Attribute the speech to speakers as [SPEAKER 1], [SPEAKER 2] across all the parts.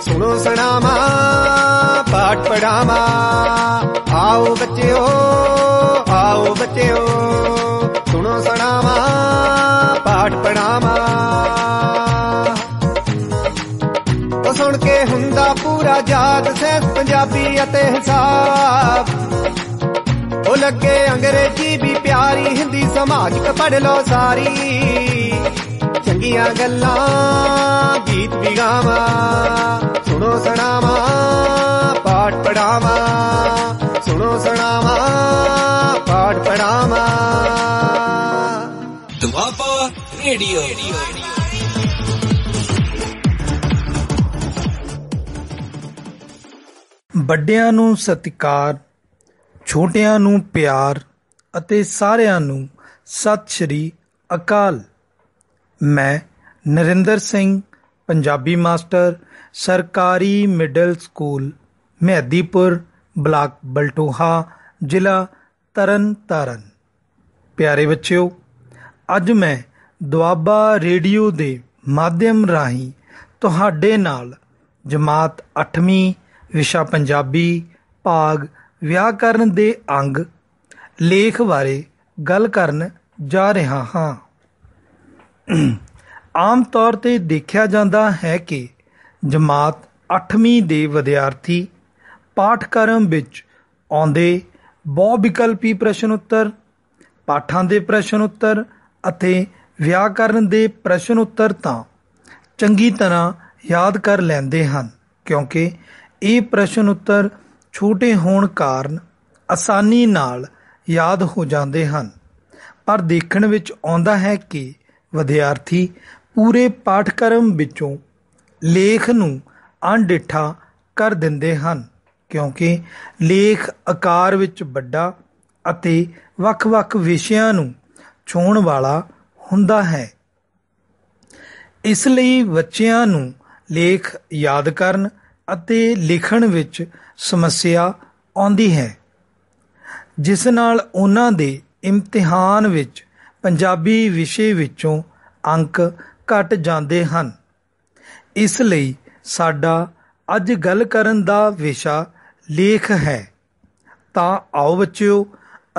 [SPEAKER 1] सुनो सुनामा पाठ पढ़ावा, आओ बच्चों आओ बच्चों, सुनो सुनामा पाठ पढ़ावा। सुन के हुंदा पूरा याद सैंस पंजाबी अते हिसाब, ओ लगे अंग्रेजी भी प्यारी, हिंदी समाज क पढ़ लो सारी। चंगियां गल्लां गीत भी गावा, सुनो सुनावा पाठ पढ़ावा, सुनो सुनावा पाठ पढ़ावा।
[SPEAKER 2] दुआबा रेडियो।
[SPEAKER 3] ਵੱਡਿਆਂ ਨੂੰ ਸਤਿਕਾਰ, ਛੋਟਿਆਂ ਨੂੰ ਪਿਆਰ ਅਤੇ ਸਾਰਿਆਂ ਨੂੰ ਸਤਿ ਸ਼੍ਰੀ ਅਕਾਲ। ਮੈਂ ਨਰਿੰਦਰ ਸਿੰਘ, ਪੰਜਾਬੀ ਮਾਸਟਰ, ਸਰਕਾਰੀ middle school Mehdipur, block Baltoha, ਜ਼ਿਲ੍ਹਾ ਤਰਨ ਤਾਰਨ। ਪਿਆਰੇ ਬੱਚਿਓ, ਅੱਜ ਮੈਂ ਦੁਆਬਾ ਰੇਡੀਓ ਦੇ ਮਾਧਿਅਮ ਰਾਹੀਂ ਤੁਹਾਡੇ ਨਾਲ ਜਮਾਤ 8ਵੀਂ ਵਿਸ਼ਾ ਪੰਜਾਬੀ ਭਾਗ ਵਿਆਕਰਨ ਦੇ ਅੰਗ ਲੇਖ ਬਾਰੇ ਗੱਲ ਕਰਨ ਜਾ ਰਿਹਾ ਹਾਂ। ਆਮ ਤੌਰ 'ਤੇ ਦੇਖਿਆ ਜਾਂਦਾ ਹੈ ਕਿ ਜਮਾਤ 8ਵੀਂ ਦੇ ਵਿਦਿਆਰਥੀ ਪਾਠਕ੍ਰਮ ਵਿੱਚ ਆਉਂਦੇ ਬਹੁ ਵਿਕਲਪੀ ਪ੍ਰਸ਼ਨ ਉੱਤਰ, ਪਾਠਾਂ ਦੇ ਪ੍ਰਸ਼ਨ ਉੱਤਰ ਅਤੇ ਵਿਆਕਰਨ ਦੇ ਪ੍ਰਸ਼ਨ ਉੱਤਰ ਤਾਂ ਚੰਗੀ ਤਰ੍ਹਾਂ ਯਾਦ ਕਰ ਲੈਂਦੇ ਹਨ, ਕਿਉਂਕਿ ਇਹ ਪ੍ਰਸ਼ਨ ਉੱਤਰ ਛੋਟੇ ਹੋਣ ਕਾਰਨ ਆਸਾਨੀ ਨਾਲ ਯਾਦ ਹੋ ਜਾਂਦੇ ਹਨ। ਪਰ ਦੇਖਣ ਵਿੱਚ ਆਉਂਦਾ ਹੈ ਕਿ ਵਿਦਿਆਰਥੀ ਪੂਰੇ ਪਾਠਕ੍ਰਮ ਵਿੱਚੋਂ ਲੇਖ ਨੂੰ ਅਣਡਿੱਠਾ ਕਰ ਦਿੰਦੇ ਹਨ, ਕਿਉਂਕਿ ਲੇਖ ਆਕਾਰ ਵਿੱਚ ਵੱਡਾ ਅਤੇ ਵੱਖ-ਵੱਖ ਵਿਸ਼ਿਆਂ ਨੂੰ ਛੂਹਣ ਵਾਲਾ ਹੁੰਦਾ ਹੈ। ਇਸ ਲਈ ਬੱਚਿਆਂ ਨੂੰ ਲੇਖ ਯਾਦ ਕਰਨ ਅਤੇ ਲਿਖਣ ਵਿੱਚ ਸਮੱਸਿਆ ਆਉਂਦੀ ਹੈ, ਜਿਸ ਨਾਲ ਉਹਨਾਂ ਦੇ ਇਮਤਿਹਾਨ ਵਿੱਚ ਪੰਜਾਬੀ ਵਿਸ਼ੇ ਵਿੱਚੋਂ ਅੰਕ ਘੱਟ ਜਾਂਦੇ ਹਨ। ਇਸ ਲਈ ਸਾਡਾ ਅੱਜ ਗੱਲ ਕਰਨ ਦਾ ਵਿਸ਼ਾ ਲੇਖ ਹੈ। ਤਾਂ ਆਓ ਬੱਚਿਓ,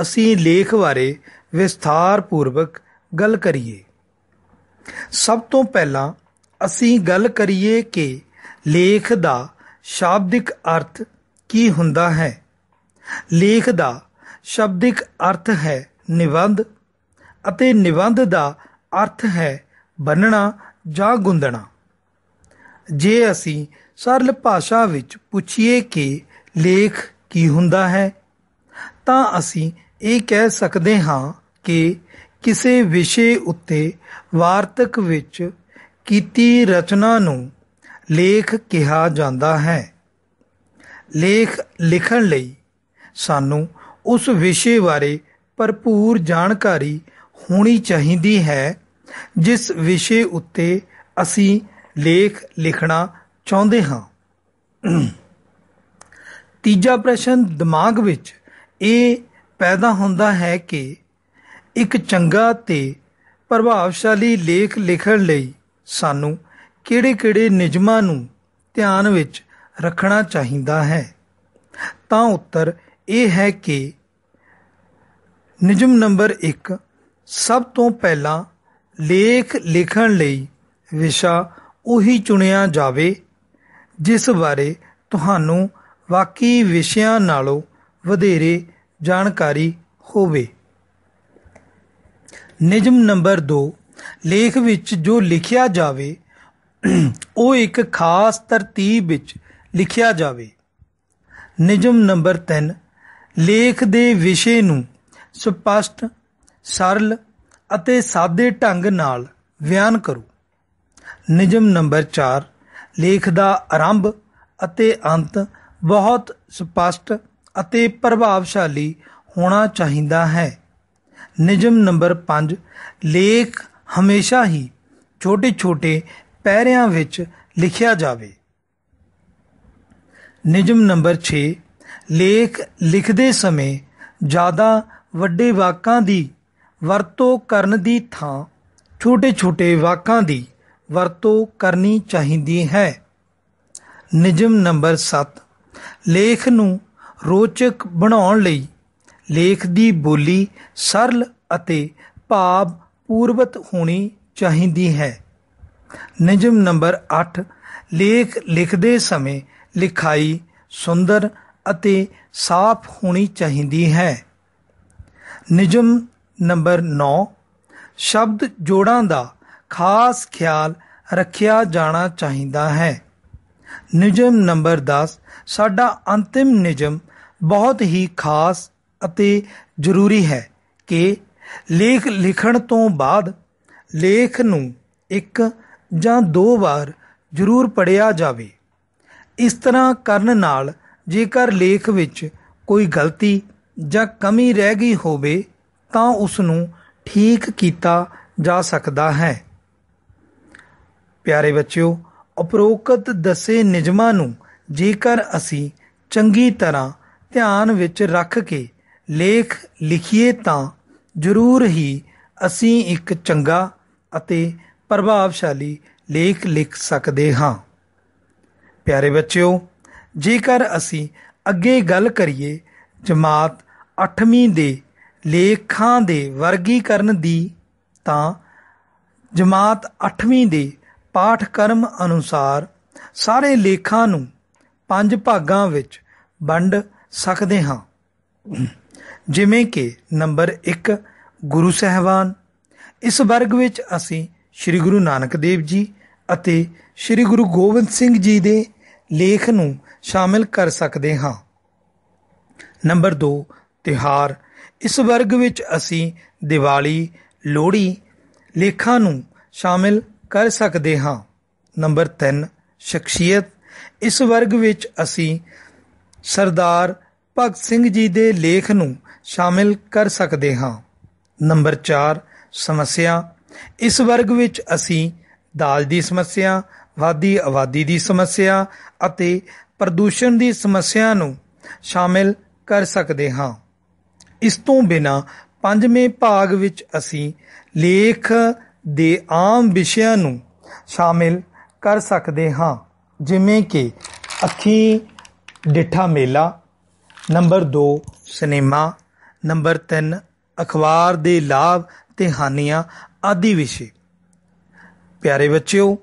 [SPEAKER 3] ਅਸੀਂ ਲੇਖ ਬਾਰੇ ਵਿਸਥਾਰ ਪੂਰਵਕ ਗੱਲ ਕਰੀਏ। ਸਭ ਤੋਂ ਪਹਿਲਾਂ ਅਸੀਂ ਗੱਲ ਕਰੀਏ ਕਿ ਲੇਖ ਦਾ ਸ਼ਾਬਦਿਕ ਅਰਥ ਕੀ ਹੁੰਦਾ ਹੈ। ਲੇਖ ਦਾ ਸ਼ਾਬਦਿਕ ਅਰਥ ਹੈ ਨਿਬੰਧ, ਅਤੇ ਨਿਬੰਧ ਦਾ ਅਰਥ ਹੈ ਬੰਨ੍ਹਣਾ ਜਾਂ ਗੁੰਦਣਾ। ਜੇ ਅਸੀਂ ਸਰਲ ਭਾਸ਼ਾ ਵਿੱਚ ਪੁੱਛੀਏ ਕਿ ਲੇਖ ਕੀ ਹੁੰਦਾ ਹੈ, ਤਾਂ ਅਸੀਂ ਇਹ ਕਹਿ ਸਕਦੇ ਹਾਂ ਕਿ ਕਿਸੇ ਵਿਸ਼ੇ ਉੱਤੇ ਵਾਰਤਕ ਵਿੱਚ ਕੀਤੀ ਰਚਨਾ ਨੂੰ ਲੇਖ ਕਿਹਾ ਜਾਂਦਾ ਹੈ। ਲੇਖ ਲਿਖਣ ਲਈ ਸਾਨੂੰ ਉਸ ਵਿਸ਼ੇ ਬਾਰੇ ਭਰਪੂਰ ਜਾਣਕਾਰੀ ਹੋਣੀ ਚਾਹੀਦੀ ਹੈ ਜਿਸ ਵਿਸ਼ੇ ਉੱਤੇ ਅਸੀਂ ਲੇਖ ਲਿਖਣਾ ਚਾਹੁੰਦੇ ਹਾਂ। ਤੀਜਾ ਪ੍ਰਸ਼ਨ ਦਿਮਾਗ ਵਿੱਚ ਇਹ ਪੈਦਾ ਹੁੰਦਾ ਹੈ ਕਿ ਇੱਕ ਚੰਗਾ ਤੇ ਪ੍ਰਭਾਵਸ਼ਾਲੀ ਲੇਖ ਲਿਖਣ ਲਈ ਸਾਨੂੰ ਕਿਹੜੇ-ਕਿਹੜੇ ਨਿਯਮਾਂ ਨੂੰ ਧਿਆਨ ਵਿੱਚ ਰੱਖਣਾ ਚਾਹੀਦਾ ਹੈ। ਤਾਂ ਉੱਤਰ ਇਹ ਹੈ ਕਿ ਨਿਯਮ ਨੰਬਰ 1, ਸਭ ਤੋਂ ਪਹਿਲਾਂ ਲੇਖ ਲਿਖਣ ਲਈ ਵਿਸ਼ਾ ਉਹੀ ਚੁਣਿਆ ਜਾਵੇ ਜਿਸ ਬਾਰੇ ਤੁਹਾਨੂੰ ਬਾਕੀ ਵਿਸ਼ਿਆਂ ਨਾਲੋਂ ਵਧੇਰੇ ਜਾਣਕਾਰੀ ਹੋਵੇ। ਨਿਯਮ ਨੰਬਰ 2, ਲੇਖ ਵਿੱਚ ਜੋ ਲਿਖਿਆ ਜਾਵੇ ਉਹ ਇੱਕ ਖਾਸ ਤਰਤੀਬ ਵਿੱਚ ਲਿਖਿਆ ਜਾਵੇ। ਨਿਯਮ ਨੰਬਰ 3, ਲੇਖ ਦੇ ਵਿਸ਼ੇ ਨੂੰ ਸਪਸ਼ਟ, ਸਰਲ ਅਤੇ ਸਾਦੇ ਢੰਗ ਨਾਲ ਬਿਆਨ ਕਰੋ। ਨਿਯਮ ਨੰਬਰ 4, ਲੇਖ ਦਾ ਆਰੰਭ ਅਤੇ ਅੰਤ ਬਹੁਤ ਸਪਸ਼ਟ ਅਤੇ ਪ੍ਰਭਾਵਸ਼ਾਲੀ ਹੋਣਾ ਚਾਹੀਦਾ ਹੈ। ਨਿਯਮ ਨੰਬਰ 5, ਲੇਖ ਹਮੇਸ਼ਾ ਹੀ ਛੋਟੇ-ਛੋਟੇ ਪੈਰਿਆਂ ਵਿੱਚ ਲਿਖਿਆ ਜਾਵੇ। ਨਿਯਮ ਨੰਬਰ 6, ਲੇਖ ਲਿਖਦੇ ਸਮੇਂ ਜ਼ਿਆਦਾ ਵੱਡੇ ਵਾਕਾਂ ਦੀ ਵਰਤੋਂ ਕਰਨ ਦੀ ਥਾਂ ਛੋਟੇ ਛੋਟੇ ਵਾਕਾਂ ਦੀ ਵਰਤੋਂ ਕਰਨੀ ਚਾਹੀਦੀ ਹੈ। ਨਿਯਮ ਨੰਬਰ 7, ਲੇਖ ਨੂੰ ਰੋਚਕ ਬਣਾਉਣ ਲਈ ਲੇਖ ਦੀ ਬੋਲੀ ਸਰਲ ਅਤੇ ਭਾਵ ਪੂਰਵਕ ਹੋਣੀ ਚਾਹੀਦੀ ਹੈ। ਨਿਯਮ ਨੰਬਰ 8, ਲੇਖ ਲਿਖਦੇ ਸਮੇਂ ਲਿਖਾਈ ਸੁੰਦਰ ਅਤੇ ਸਾਫ਼ ਹੋਣੀ ਚਾਹੀਦੀ ਹੈ। ਨਿਯਮ ਨੰਬਰ 9, ਸ਼ਬਦ ਜੋੜਾਂ ਦਾ ਖਾਸ ਖਿਆਲ ਰੱਖਿਆ ਜਾਣਾ ਚਾਹੀਦਾ ਹੈ। ਨਿਯਮ ਨੰਬਰ 10, ਸਾਡਾ ਅੰਤਿਮ ਨਿਯਮ ਬਹੁਤ ਹੀ ਖਾਸ ਅਤੇ ਜ਼ਰੂਰੀ ਹੈ ਕਿ ਲੇਖ ਲਿਖਣ ਤੋਂ ਬਾਅਦ ਲੇਖ ਨੂੰ 1 ਜਾਂ 2 ਵਾਰ ਜ਼ਰੂਰ ਪੜ੍ਹਿਆ ਜਾਵੇ। ਇਸ ਤਰ੍ਹਾਂ ਕਰਨ ਨਾਲ ਜੇਕਰ ਲੇਖ ਵਿੱਚ ਕੋਈ ਗਲਤੀ ਜਾਂ ਕਮੀ ਰਹਿ ਗਈ ਹੋਵੇ ਤਾਂ ਉਸ ਨੂੰ ਠੀਕ ਕੀਤਾ ਜਾ ਸਕਦਾ ਹੈ। ਪਿਆਰੇ ਬੱਚਿਓ, ਉਪਰੋਕਤ ਦੱਸੇ ਨਿਯਮਾਂ ਨੂੰ ਜੇਕਰ ਅਸੀਂ ਚੰਗੀ ਤਰ੍ਹਾਂ ਧਿਆਨ ਵਿੱਚ ਰੱਖ ਕੇ ਲੇਖ ਲਿਖੀਏ ਤਾਂ ਜ਼ਰੂਰ ਹੀ ਅਸੀਂ ਇੱਕ ਚੰਗਾ ਅਤੇ ਪ੍ਰਭਾਵਸ਼ਾਲੀ ਲੇਖ ਲਿਖ ਸਕਦੇ ਹਾਂ। ਪਿਆਰੇ ਬੱਚਿਓ, ਜੇਕਰ ਅਸੀਂ ਅੱਗੇ ਗੱਲ ਕਰੀਏ ਜਮਾਤ 8ਵੀਂ ਦੇ ਲੇਖਾਂ ਦੇ ਵਰਗੀਕਰਨ ਦੀ, ਤਾਂ ਜਮਾਤ 8ਵੀਂ ਦੇ ਪਾਠਕ੍ਰਮ ਅਨੁਸਾਰ ਸਾਰੇ ਲੇਖਾਂ ਨੂੰ 5 ਭਾਗਾਂ ਵਿੱਚ ਵੰਡ ਸਕਦੇ ਹਾਂ। ਜਿਵੇਂ ਕਿ ਨੰਬਰ 1, ਗੁਰੂ ਸਾਹਿਬਾਨ। ਇਸ ਵਰਗ ਵਿੱਚ ਅਸੀਂ ਸ੍ਰੀ ਗੁਰੂ ਨਾਨਕ ਦੇਵ ਜੀ ਅਤੇ ਸ੍ਰੀ ਗੁਰੂ ਗੋਬਿੰਦ ਸਿੰਘ ਜੀ ਦੇ ਲੇਖ ਨੂੰ ਸ਼ਾਮਿਲ ਕਰ ਸਕਦੇ ਹਾਂ। ਨੰਬਰ 2, ਤਿਉਹਾਰ। ਇਸ ਵਰਗ ਵਿੱਚ ਅਸੀਂ ਦੀਵਾਲੀ, ਲੋਹੜੀ ਲੇਖਾਂ ਨੂੰ ਸ਼ਾਮਿਲ ਕਰ ਸਕਦੇ ਹਾਂ। ਨੰਬਰ 3, ਸ਼ਖਸੀਅਤ। ਇਸ ਵਰਗ ਵਿੱਚ ਅਸੀਂ ਸਰਦਾਰ ਭਗਤ ਸਿੰਘ ਜੀ ਦੇ ਲੇਖ ਨੂੰ ਸ਼ਾਮਿਲ ਕਰ ਸਕਦੇ ਹਾਂ। ਨੰਬਰ 4, ਸਮੱਸਿਆ। ਇਸ ਵਰਗ ਵਿੱਚ ਅਸੀਂ ਦਾਜ ਦੀ ਸਮੱਸਿਆ, ਵਾਧੀ ਆਬਾਦੀ ਦੀ ਸਮੱਸਿਆ ਅਤੇ ਪ੍ਰਦੂਸ਼ਣ ਦੀ ਸਮੱਸਿਆ ਨੂੰ ਸ਼ਾਮਿਲ ਕਰ ਸਕਦੇ ਹਾਂ। ਇਸ ਤੋਂ ਬਿਨਾਂ 5ਵੇਂ ਭਾਗ ਵਿੱਚ ਅਸੀਂ ਲੇਖ ਦੇ ਆਮ ਵਿਸ਼ਿਆਂ ਨੂੰ ਸ਼ਾਮਿਲ ਕਰ ਸਕਦੇ ਹਾਂ, ਜਿਵੇਂ ਕਿ ਅੱਖੀਂ ਡਿੱਠਾ ਮੇਲਾ। Number 2, cinema. ਨੰਬਰ 3, ਅਖਬਾਰ ਦੇ ਲਾਭ ਤੇ ਹਾਨੀਆਂ ਆਦਿ ਵਿਸ਼ੇ। ਪਿਆਰੇ ਬੱਚਿਓ,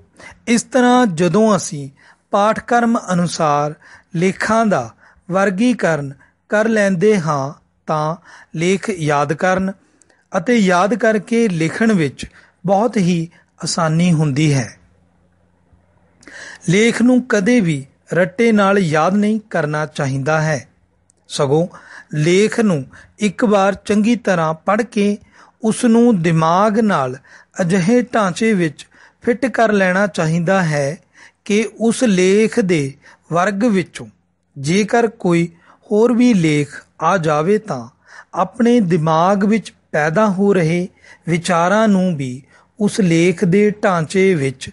[SPEAKER 3] ਇਸ ਤਰ੍ਹਾਂ ਜਦੋਂ ਅਸੀਂ ਪਾਠਕ੍ਰਮ ਅਨੁਸਾਰ ਲੇਖਾਂ ਦਾ ਵਰਗੀਕਰਨ ਕਰ ਲੈਂਦੇ ਹਾਂ ਤਾਂ ਲੇਖ ਯਾਦ ਕਰਨ ਅਤੇ ਯਾਦ ਕਰਕੇ ਲਿਖਣ ਵਿੱਚ ਬਹੁਤ ਹੀ ਆਸਾਨੀ ਹੁੰਦੀ ਹੈ। ਲੇਖ ਨੂੰ ਕਦੇ ਵੀ ਰੱਟੇ ਨਾਲ ਯਾਦ ਨਹੀਂ ਕਰਨਾ ਚਾਹੀਦਾ ਹੈ, ਸਗੋਂ ਲੇਖ ਨੂੰ ਇੱਕ ਵਾਰ ਚੰਗੀ ਤਰ੍ਹਾਂ ਪੜ੍ਹ ਕੇ ਉਸ ਨੂੰ ਦਿਮਾਗ ਨਾਲ ਅਜਿਹੇ ਢਾਂਚੇ ਵਿੱਚ ਫਿੱਟ ਕਰ ਲੈਣਾ ਚਾਹੀਦਾ ਹੈ ਕਿ ਉਸ ਲੇਖ ਦੇ ਵਰਗ ਵਿੱਚੋਂ ਜੇਕਰ ਕੋਈ ਹੋਰ ਵੀ ਲੇਖ ਆ ਜਾਵੇ ਤਾਂ ਆਪਣੇ ਦਿਮਾਗ ਵਿੱਚ ਪੈਦਾ ਹੋ ਰਹੇ ਵਿਚਾਰਾਂ ਨੂੰ ਵੀ ਉਸ ਲੇਖ ਦੇ ਢਾਂਚੇ ਵਿੱਚ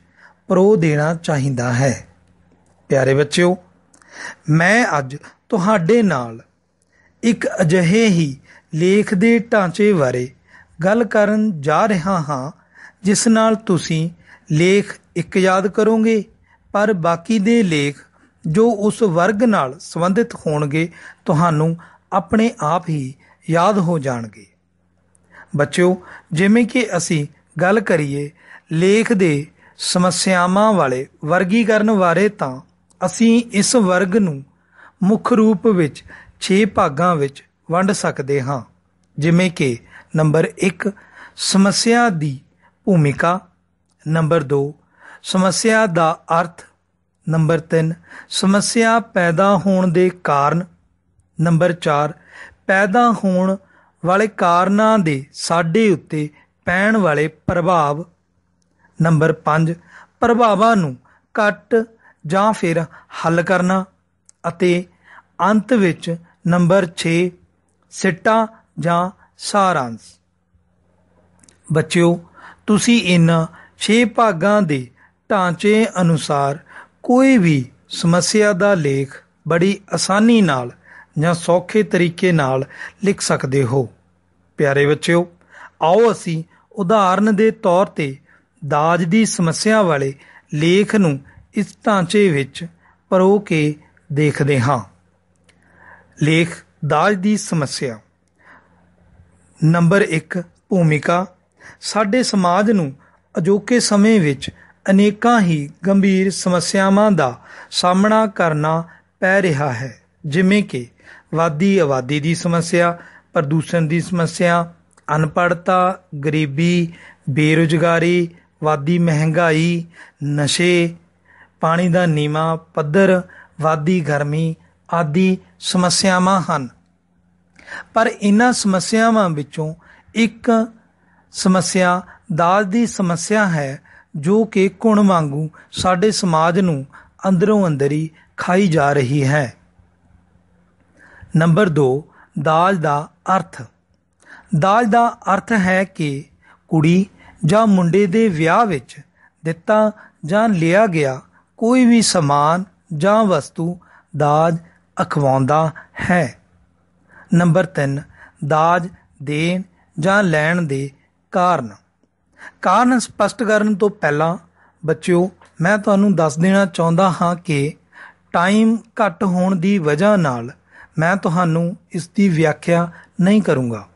[SPEAKER 3] ਪਰੋ ਦੇਣਾ ਚਾਹੀਦਾ ਹੈ। ਪਿਆਰੇ ਬੱਚਿਓ, ਮੈਂ ਅੱਜ ਤੁਹਾਡੇ ਨਾਲ ਇੱਕ ਅਜਿਹੇ ਹੀ ਲੇਖ ਦੇ ਢਾਂਚੇ ਬਾਰੇ ਗੱਲ ਕਰਨ ਜਾ ਰਿਹਾ ਹਾਂ ਜਿਸ ਨਾਲ ਤੁਸੀਂ ਲੇਖ ਇੱਕ ਯਾਦ ਕਰੋਗੇ, ਪਰ ਬਾਕੀ ਦੇ ਲੇਖ ਜੋ ਉਸ ਵਰਗ ਨਾਲ ਸੰਬੰਧਿਤ ਹੋਣਗੇ ਤੁਹਾਨੂੰ ਆਪਣੇ ਆਪ ਹੀ ਯਾਦ ਹੋ ਜਾਣਗੇ। ਬੱਚਿਓ, ਜਿਵੇਂ ਕਿ ਅਸੀਂ ਗੱਲ ਕਰੀਏ ਲੇਖ ਦੇ ਸਮੱਸਿਆਵਾਂ ਵਾਲੇ ਵਰਗੀਕਰਨ ਬਾਰੇ, ਤਾਂ ਅਸੀਂ ਇਸ ਵਰਗ ਨੂੰ ਮੁੱਖ ਰੂਪ ਵਿੱਚ 6 ਭਾਗਾਂ ਵਿੱਚ ਵੰਡ ਸਕਦੇ ਹਾਂ, ਜਿਵੇਂ ਕਿ ਨੰਬਰ 1, ਸਮੱਸਿਆ ਦੀ ਭੂਮਿਕਾ। ਨੰਬਰ 2, ਸਮੱਸਿਆ ਦਾ ਅਰਥ। ਨੰਬਰ 3, ਸਮੱਸਿਆ ਪੈਦਾ ਹੋਣ ਦੇ ਕਾਰਨ। ਨੰਬਰ 4, ਪੈਦਾ ਹੋਣ ਵਾਲੇ ਕਾਰਨਾਂ ਦੇ ਸਾਡੇ ਉੱਤੇ ਪੈਣ ਵਾਲੇ ਪ੍ਰਭਾਵ। ਨੰਬਰ 5, ਪ੍ਰਭਾਵਾਂ ਨੂੰ ਘੱਟ ਜਾਂ ਫਿਰ ਹੱਲ ਕਰਨਾ। ਅਤੇ ਅੰਤ ਵਿੱਚ ਨੰਬਰ 6, ਸਿੱਟਾ ਜਾਂ ਸਾਰਾਂਸ਼। ਬੱਚਿਓ, ਤੁਸੀਂ ਇਹਨਾਂ 6 ਭਾਗਾਂ ਦੇ ਢਾਂਚੇ ਅਨੁਸਾਰ ਕੋਈ ਵੀ ਸਮੱਸਿਆ ਦਾ ਲੇਖ ਬੜੀ ਆਸਾਨੀ ਨਾਲ ਜਾਂ ਸੌਖੇ ਤਰੀਕੇ ਨਾਲ ਲਿਖ ਸਕਦੇ ਹੋ। ਪਿਆਰੇ ਬੱਚਿਓ, ਆਓ ਅਸੀਂ ਉਦਾਹਰਨ ਦੇ ਤੌਰ 'ਤੇ ਦਾਜ ਦੀ ਸਮੱਸਿਆ ਵਾਲੇ ਲੇਖ ਨੂੰ ਇਸ ਢਾਂਚੇ ਵਿੱਚ ਪਰੋ ਕੇ ਦੇਖਦੇ ਹਾਂ। ਲੇਖ ਦਾਜ ਦੀ ਸਮੱਸਿਆ। ਨੰਬਰ 1, ਭੂਮਿਕਾ। ਸਾਡੇ ਸਮਾਜ ਨੂੰ ਅਜੋਕੇ ਸਮੇਂ ਵਿੱਚ ਅਨੇਕਾਂ ਹੀ ਗੰਭੀਰ ਸਮੱਸਿਆਵਾਂ ਦਾ ਸਾਹਮਣਾ ਕਰਨਾ ਪੈ ਰਿਹਾ ਹੈ, ਜਿਵੇਂ ਕਿ ਵੱਧਦੀ ਆਬਾਦੀ ਦੀ ਸਮੱਸਿਆ, ਪ੍ਰਦੂਸ਼ਣ ਦੀ ਸਮੱਸਿਆ, ਅਨਪੜ੍ਹਤਾ, ਗਰੀਬੀ, ਬੇਰੁਜ਼ਗਾਰੀ, ਵੱਧਦੀ ਮਹਿੰਗਾਈ, ਨਸ਼ੇ, ਪਾਣੀ ਦਾ ਨੀਵਾਂ ਪੱਧਰ, ਵੱਧਦੀ ਗਰਮੀ ਆਦਿ ਸਮੱਸਿਆਵਾਂ ਹਨ। ਪਰ ਇਹਨਾਂ ਸਮੱਸਿਆਵਾਂ ਵਿੱਚੋਂ ਇੱਕ ਸਮੱਸਿਆ ਦਾਜ ਦੀ ਸਮੱਸਿਆ ਹੈ, ਜੋ ਕਿ ਘੁਣ ਵਾਂਗੂ ਸਾਡੇ ਸਮਾਜ ਨੂੰ ਅੰਦਰੋਂ ਅੰਦਰੀ ਖਾਈ ਜਾ ਰਹੀ ਹੈ। ਨੰਬਰ 2, ਦਾਜ ਦਾ ਅਰਥ। ਦਾਜ ਦਾ ਅਰਥ ਹੈ ਕਿ ਕੁੜੀ ਜਾਂ ਮੁੰਡੇ ਦੇ ਵਿਆਹ ਵਿੱਚ ਦਿੱਤਾ ਜਾਂ ਲਿਆ ਗਿਆ ਕੋਈ ਵੀ ਸਮਾਨ ਜਾਂ ਵਸਤੂ ਦਾਜ ਅਖਵਾਉਂਦਾ ਹੈ। ਨੰਬਰ 3, ਦਾਜ ਦੇਣ ਜਾਂ ਲੈਣ ਦੇ ਕਾਰਨ। ਕਾਰਨ ਸਪਸ਼ਟ ਕਰਨ ਤੋਂ ਪਹਿਲਾਂ ਬੱਚਿਓ, ਮੈਂ ਤੁਹਾਨੂੰ ਦੱਸ ਦੇਣਾ ਚਾਹੁੰਦਾ ਹਾਂ ਕਿ ਟਾਈਮ ਘੱਟ ਹੋਣ ਦੀ ਵਜ੍ਹਾ ਨਾਲ ਮੈਂ ਤੁਹਾਨੂੰ ਇਸ ਦੀ ਵਿਆਖਿਆ ਨਹੀਂ ਕਰੂੰਗਾ।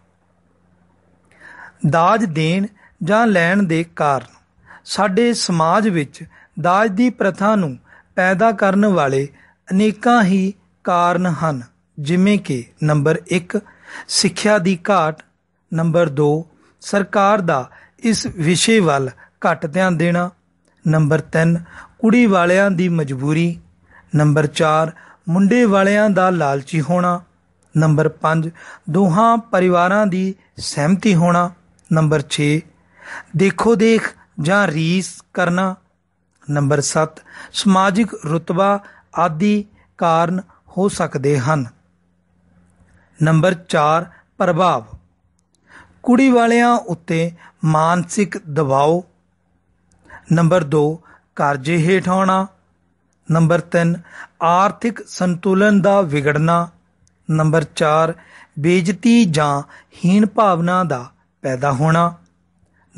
[SPEAKER 3] ਦਾਜ ਦੇਣ ਜਾਂ ਲੈਣ ਦੇ ਕਾਰਨ। ਸਾਡੇ ਸਮਾਜ ਵਿੱਚ ਦਾਜ ਦੀ ਪ੍ਰਥਾ ਨੂੰ ਪੈਦਾ ਕਰਨ ਵਾਲੇ ਅਨੇਕਾਂ ਹੀ ਕਾਰਨ ਹਨ, ਜਿਵੇਂ ਕਿ ਨੰਬਰ 1, ਸਿੱਖਿਆ ਦੀ ਘਾਟ। ਨੰਬਰ 2, ਸਰਕਾਰ ਦਾ ਇਸ ਵਿਸ਼ੇ ਵੱਲ ਘੱਟ ਧਿਆਨ ਦੇਣਾ। ਨੰਬਰ 3, ਕੁੜੀ ਵਾਲਿਆਂ ਦੀ ਮਜਬੂਰੀ। ਨੰਬਰ 4, ਮੁੰਡੇ ਵਾਲਿਆਂ ਦਾ ਲਾਲਚੀ ਹੋਣਾ। ਨੰਬਰ 5, ਦੋਹਾਂ ਪਰਿਵਾਰਾਂ ਦੀ ਸਹਿਮਤੀ ਹੋਣਾ। ਨੰਬਰ 6, ਦੇਖੋ ਦੇਖ ਜਾਂ ਰੀਸ ਕਰਨਾ। ਨੰਬਰ 7, ਸਮਾਜਿਕ ਰੁਤਬਾ ਆਦਿ ਕਾਰਨ ਹੋ ਸਕਦੇ ਹਨ। ਨੰਬਰ 4, ਪ੍ਰਭਾਵ। ਕੁੜੀ ਵਾਲਿਆਂ ਉੱਤੇ ਮਾਨਸਿਕ ਦਬਾਓ। ਨੰਬਰ 2, ਕਰਜ਼ੇ ਹੇਠ ਆਉਣਾ। ਨੰਬਰ 3, ਆਰਥਿਕ ਸੰਤੁਲਨ ਦਾ ਵਿਗੜਨਾ। ਨੰਬਰ 4, ਬੇਇੱਜ਼ਤੀ ਜਾਂ ਹੀਣ ਭਾਵਨਾ ਦਾ ਪੈਦਾ ਹੋਣਾ।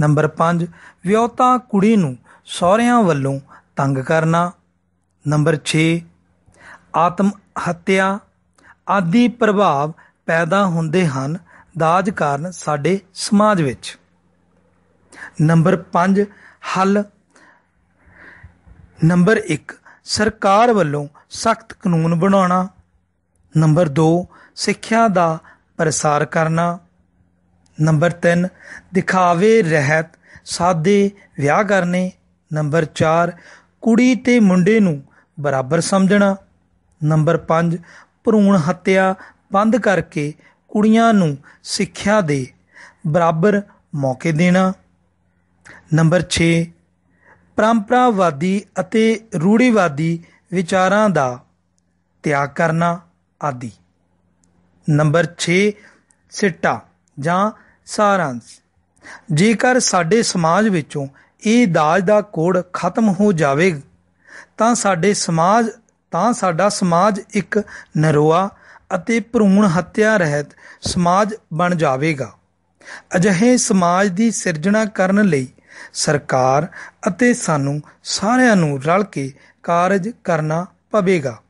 [SPEAKER 3] ਨੰਬਰ 5, ਵਿਆਹੁਤਾ ਕੁੜੀ ਨੂੰ ਸਹੁਰਿਆਂ ਵੱਲੋਂ ਤੰਗ ਕਰਨਾ। ਨੰਬਰ 6, ਆਤਮ ਹੱਤਿਆ ਆਦਿ ਪ੍ਰਭਾਵ ਪੈਦਾ ਹੁੰਦੇ ਹਨ ਦਾਜ ਕਾਰਨ ਸਾਡੇ ਸਮਾਜ ਵਿੱਚ। ਨੰਬਰ 5, ਹੱਲ। ਨੰਬਰ 1, ਸਰਕਾਰ ਵੱਲੋਂ ਸਖਤ ਕਾਨੂੰਨ ਬਣਾਉਣਾ। ਨੰਬਰ 2, ਸਿੱਖਿਆ ਦਾ ਪ੍ਰਸਾਰ ਕਰਨਾ। ਨੰਬਰ 3, ਦਿਖਾਵੇ ਰਹਿਤ ਸਾਦੇ ਵਿਆਹ ਕਰਨੇ। ਨੰਬਰ 4, ਕੁੜੀ ਤੇ ਮੁੰਡੇ ਨੂੰ ਬਰਾਬਰ ਸਮਝਣਾ। ਨੰਬਰ 5, ਭਰੂਣ ਹੱਤਿਆ ਬੰਦ ਕਰਕੇ ਕੁੜੀਆਂ ਨੂੰ ਸਿੱਖਿਆ ਦੇ ਬਰਾਬਰ ਮੌਕੇ ਦੇਣਾ। ਨੰਬਰ 6, ਪਰੰਪਰਾਵਾਦੀ ਅਤੇ ਰੂੜੀਵਾਦੀ ਵਿਚਾਰਾਂ ਦਾ ਤਿਆਗ ਕਰਨਾ ਆਦਿ। ਨੰਬਰ 6, ਸਿੱਟਾ ਜਾਂ ਸਾਰਾਂਸ਼। ਜੇਕਰ ਸਾਡੇ ਸਮਾਜ ਵਿੱਚੋਂ ਇਹ ਦਾਜ ਦਾ ਕੋਡ ਖਤਮ ਹੋ ਜਾਵੇ ਤਾਂ ਸਾਡਾ ਸਮਾਜ ਇੱਕ ਨਰੋਆ ਅਤੇ ਭਰੂਣ ਹੱਤਿਆ ਰਹਿਤ ਸਮਾਜ ਬਣ ਜਾਵੇਗਾ। ਅਜਿਹੇ ਸਮਾਜ ਦੀ ਸਿਰਜਣਾ ਕਰਨ ਲਈ ਸਰਕਾਰ ਅਤੇ ਸਾਨੂੰ ਸਾਰਿਆਂ ਨੂੰ ਰਲ ਕੇ ਕਾਰਜ ਕਰਨਾ ਪਵੇਗਾ।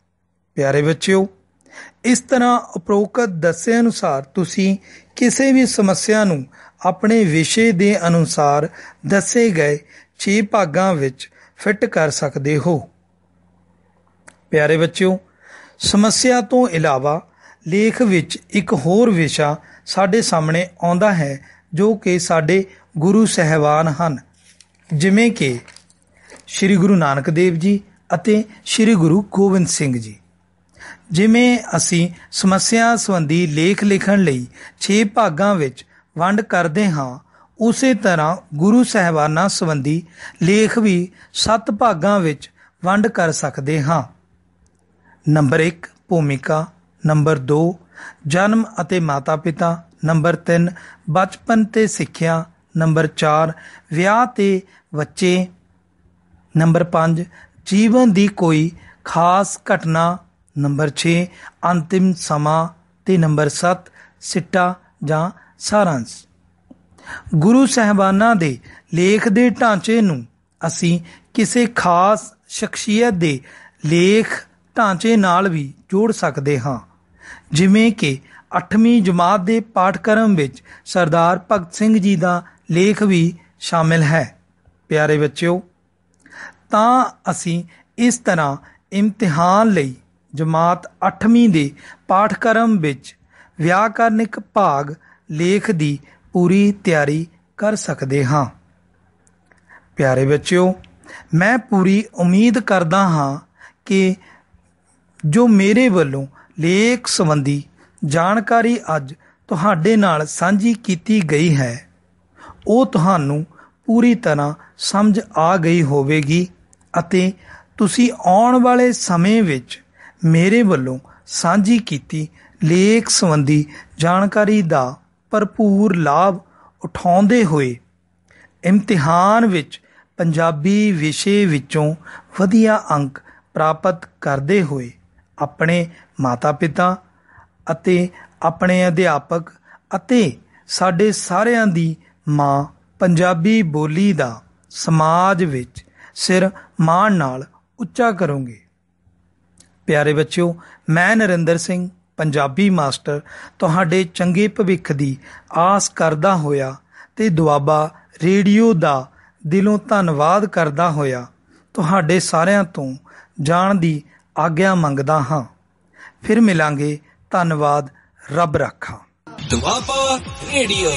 [SPEAKER 3] ਪਿਆਰੇ ਬੱਚਿਓ, ਇਸ ਤਰ੍ਹਾਂ ਉਪਰੋਕਤ ਦੱਸੇ ਅਨੁਸਾਰ ਤੁਸੀਂ ਕਿਸੇ ਵੀ ਸਮੱਸਿਆ ਨੂੰ ਆਪਣੇ ਵਿਸ਼ੇ ਦੇ ਅਨੁਸਾਰ ਦੱਸੇ ਗਏ 6 ਭਾਗਾਂ ਵਿੱਚ ਫਿੱਟ ਕਰ ਸਕਦੇ ਹੋ। ਪਿਆਰੇ ਬੱਚਿਓ, ਸਮੱਸਿਆ ਤੋਂ ਇਲਾਵਾ ਲੇਖ ਵਿੱਚ ਇੱਕ ਹੋਰ ਵਿਸ਼ਾ ਸਾਡੇ ਸਾਹਮਣੇ ਆਉਂਦਾ ਹੈ, ਜੋ ਕਿ ਸਾਡੇ ਗੁਰੂ ਸਾਹਿਬਾਨ ਹਨ, ਜਿਵੇਂ ਕਿ ਸ਼੍ਰੀ ਗੁਰੂ ਨਾਨਕ ਦੇਵ ਜੀ ਅਤੇ ਸ਼੍ਰੀ ਗੁਰੂ ਗੋਬਿੰਦ ਸਿੰਘ ਜੀ। ਜਿਵੇਂ ਅਸੀਂ ਸਮੱਸਿਆ ਸੰਬੰਧੀ ਲੇਖ ਲਿਖਣ ਲਈ 6 ਭਾਗਾਂ ਵਿੱਚ ਵੰਡ ਕਰਦੇ ਹਾਂ, ਉਸੇ ਤਰ੍ਹਾਂ ਗੁਰੂ ਸਾਹਿਬਾਨਾਂ ਸੰਬੰਧੀ ਲੇਖ ਵੀ 7 ਭਾਗਾਂ ਵਿੱਚ ਵੰਡ ਕਰ ਸਕਦੇ ਹਾਂ। ਨੰਬਰ 1, ਭੂਮਿਕਾ। ਨੰਬਰ 2, ਜਨਮ ਅਤੇ ਮਾਤਾ ਪਿਤਾ। ਨੰਬਰ 3, ਬਚਪਨ ਤੇ ਸਿੱਖਿਆ। ਨੰਬਰ 4, ਵਿਆਹ ਤੇ ਬੱਚੇ। ਨੰਬਰ 5, ਜੀਵਨ ਦੀ ਕੋਈ ਖਾਸ ਘਟਨਾ। ਨੰਬਰ 6, ਅੰਤਿਮ ਸਮਾਂ। ਤੇ ਨੰਬਰ 7, ਸਿੱਟਾ ਜਾਂ ਸਾਰਾਂਸ਼। ਗੁਰੂ ਸਾਹਿਬਾਨਾਂ ਦੇ ਲੇਖ ਦੇ ਢਾਂਚੇ ਨੂੰ ਅਸੀਂ ਕਿਸੇ ਖਾਸ ਸ਼ਖਸੀਅਤ ਦੇ ਲੇਖ ਢਾਂਚੇ ਨਾਲ ਵੀ ਜੋੜ ਸਕਦੇ ਹਾਂ, ਜਿਵੇਂ ਕਿ 8ਵੀਂ ਜਮਾਤ ਦੇ ਪਾਠਕ੍ਰਮ ਵਿੱਚ ਸਰਦਾਰ ਭਗਤ ਸਿੰਘ ਜੀ ਦਾ ਲੇਖ ਵੀ ਸ਼ਾਮਿਲ ਹੈ। ਪਿਆਰੇ ਬੱਚਿਓ, ਤਾਂ ਅਸੀਂ ਇਸ ਤਰ੍ਹਾਂ ਇਮਤਿਹਾਨ ਲਈ ਜਮਾਤ 8ਵੀਂ ਦੇ ਪਾਠਕ੍ਰਮ ਵਿੱਚ ਵਿਆਕਰਨਿਕ ਭਾਗ ਲੇਖ ਦੀ ਪੂਰੀ ਤਿਆਰੀ ਕਰ ਸਕਦੇ ਹਾਂ। ਪਿਆਰੇ ਬੱਚਿਓ, ਮੈਂ ਪੂਰੀ ਉਮੀਦ ਕਰਦਾ ਹਾਂ ਕਿ ਜੋ ਮੇਰੇ ਵੱਲੋਂ ਲੇਖ ਸੰਬੰਧੀ ਜਾਣਕਾਰੀ ਅੱਜ ਤੁਹਾਡੇ ਨਾਲ ਸਾਂਝੀ ਕੀਤੀ ਗਈ ਹੈ, ਉਹ ਤੁਹਾਨੂੰ ਪੂਰੀ ਤਰ੍ਹਾਂ ਸਮਝ ਆ ਗਈ ਹੋਵੇਗੀ ਅਤੇ ਤੁਸੀਂ ਆਉਣ ਵਾਲੇ ਸਮੇਂ ਵਿੱਚ ਮੇਰੇ ਵੱਲੋਂ ਸਾਂਝੀ ਕੀਤੀ ਲੇਖ ਸੰਬੰਧੀ ਜਾਣਕਾਰੀ ਦਾ ਭਰਪੂਰ ਲਾਭ ਉਠਾਉਂਦੇ ਹੋਏ ਇਮਤਿਹਾਨ ਵਿੱਚ ਪੰਜਾਬੀ ਵਿਸ਼ੇ ਵਿੱਚੋਂ ਵਧੀਆ ਅੰਕ ਪ੍ਰਾਪਤ ਕਰਦੇ ਹੋਏ ਆਪਣੇ ਮਾਤਾ-ਪਿਤਾ ਅਤੇ ਆਪਣੇ ਅਧਿਆਪਕ ਅਤੇ ਸਾਡੇ ਸਾਰਿਆਂ ਦੀ ਮਾਂ ਪੰਜਾਬੀ ਬੋਲੀ ਦਾ ਸਮਾਜ ਵਿੱਚ ਸਿਰ ਮਾਣ ਨਾਲ ਉੱਚਾ ਕਰੋਗੇ। ਪਿਆਰੇ ਬੱਚਿਓ, ਮੈਂ ਨਰਿੰਦਰ ਸਿੰਘ ਪੰਜਾਬੀ ਮਾਸਟਰ ਤੁਹਾਡੇ ਚੰਗੇ ਭਵਿੱਖ ਦੀ ਆਸ ਕਰਦਾ ਹੋਇਆ ਤੇ ਦੁਆਬਾ ਰੇਡੀਓ ਦਾ ਦਿਲੋਂ ਧੰਨਵਾਦ ਕਰਦਾ ਹੋਇਆ ਤੁਹਾਡੇ ਸਾਰਿਆਂ ਤੋਂ ਜਾਣ ਦੀ ਆਗਿਆ ਮੰਗਦਾ ਹਾਂ। ਫਿਰ ਮਿਲਾਂਗੇ। ਧੰਨਵਾਦ। ਰੱਬ ਰਾਖਾ।
[SPEAKER 2] ਦੁਆਬਾ ਰੇਡੀਓ।